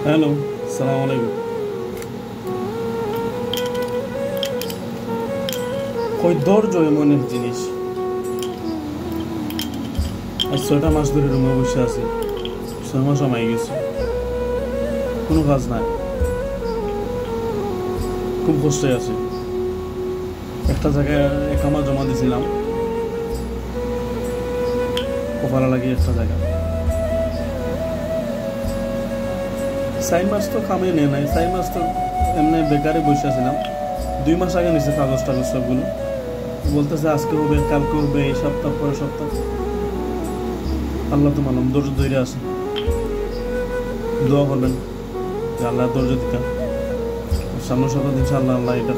Hello, সালাম আলাইকুম। কই ধৈর্য এমন এক জিনিস। আজ 6টা মাস ধরে রুমে বসে আছি। 6 মাস আমায় গেছে, কোনো কাজ নাই, খুব কষ্টে আছে। একটা জায়গায় একামা জমা দিয়েছিলাম, কপালা লাগিয়ে একটা জায়গা। 4 মাস তো কামে নেই নাই, 4 মাস তো এমনি বেকারে বসে আছিলাম। 2 মাস আগে নিচে কাগজ টাগজ সবগুলো, বলতেছে আজকে হবে, কালকে হবে, এই সপ্তাহ পরের সপ্তাহ। আল্লাহ তো মালুম, ধৈর্য ধরে আছে। দোয়া করবেন যে আল্লাহ ধৈর্য দিতাম। সামনে সপ্তাহ ইনশাআল্লাহ আল্লাহ এটা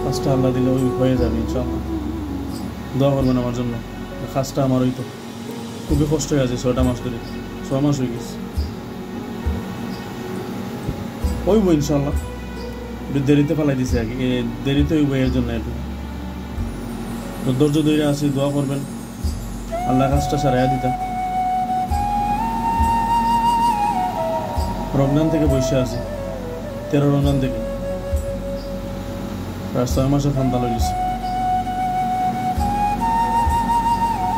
কাজটা আল্লাহ দিলে ওই হয়ে যাবে ইনশাআল্লাহ। দোয়া করবেন আমার জন্য, কাজটা আমার ওই তো খুবই কষ্ট হয়ে আছে। 6টা মাস ধরে, 6 মাস হয়ে গেছে। ওই বই ইনশাআল্লাহ, একটু দেরিতে ফেলাই দিছে আগে, দেরিতে ওই বইয়ের জন্য একটু তো ধৈর্য ধরে আছি। দোয়া করবেন আল্লাহ কাজটা সারাইয়া দিতাম। রমজান থেকে বসে আছি, 13 রমজান থেকে প্রায় 6 মাসের সন্তান হয়েছে।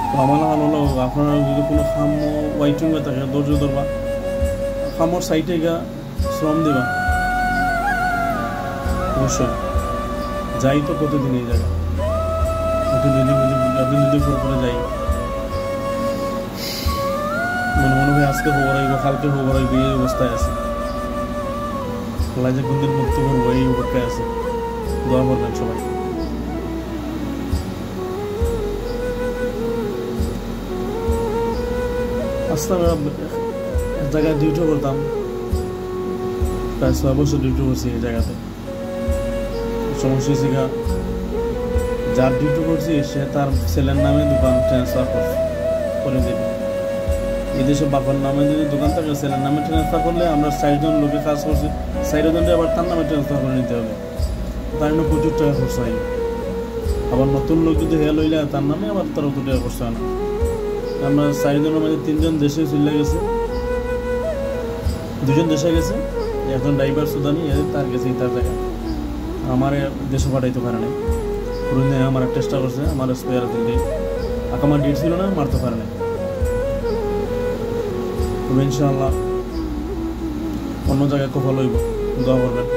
তো আমার হলো আপনারা যদি কোনো খাম ওয়াইটিং হয়ে থাকে, ধৈর্য ধরবা, খামর সাইটে গা শ্রম দেবা। অবশ্যই যাই তো প্রতিদিন এই জায়গা, একদিন যদি করে যাই, মনে হয় আজকে খবর আইব, কালকে খবর আইব, এই অবস্থায় আছে। আল্লাহ যে কোনদিন মুক্ত করবো এই অপেক্ষায় আছে। দোয়া করবেন সবাই। আসলাম এক জায়গায় ডিউটি করতাম, প্রায় 6 বছর ডিউটি করছি এই জায়গাতে। সমস্যা হয়েছে যার ডিউটি করছি সে তার ছেলের নামে দোকান ট্রান্সফার করে দেবে। এই দেশে বাবার নামে যদি দোকান থাকে, ছেলের নামে ট্রান্সফার করলে আমরা 4 জন লোকে কাজ করছি, 4 জনটা আবার তার নামে ট্রান্সফার করে নিতে হবে। তার জন্য প্রচুর টাকা খরচ হয়। আবার নতুন লোক যদি হেয়া লইলে তার নামে আবার তার অত টাকা খরচ হয় না। আমরা 4 জনের মাঝে 3 জন দেশে চলে গেছে, 2 জন দেশে গেছে, একজন ড্রাইভার সুদানি, তার গেছে তার জায়গা। আমার দেশে পাঠাইতে পারে নাই, পুরো আমার চেষ্টা করছে, আমার স্পেয়ার দিল্লি আমার ডেট ছিল না, মারতে পারে নাই। তবে ইনশাআল্লাহ অন্য জায়গায় খুব ভালো হইব। দোয়া করবেন,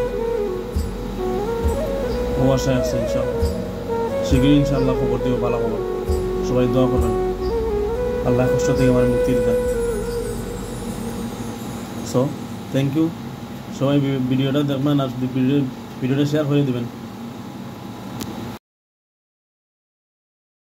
ও আশায় আছে ইনশাআল্লাহ। শীঘ্রই ইনশাআল্লাহ খবর দিব, ভালো খবর। সবাই দোয়া করবেন আল্লাহ কষ্ট থেকে আমার মুক্তি দিতেন। সো থ্যাংক ইউ সবাই, ভিডিওটা দেখবেন আর ভিডিওটা শেয়ার করে দেবেন।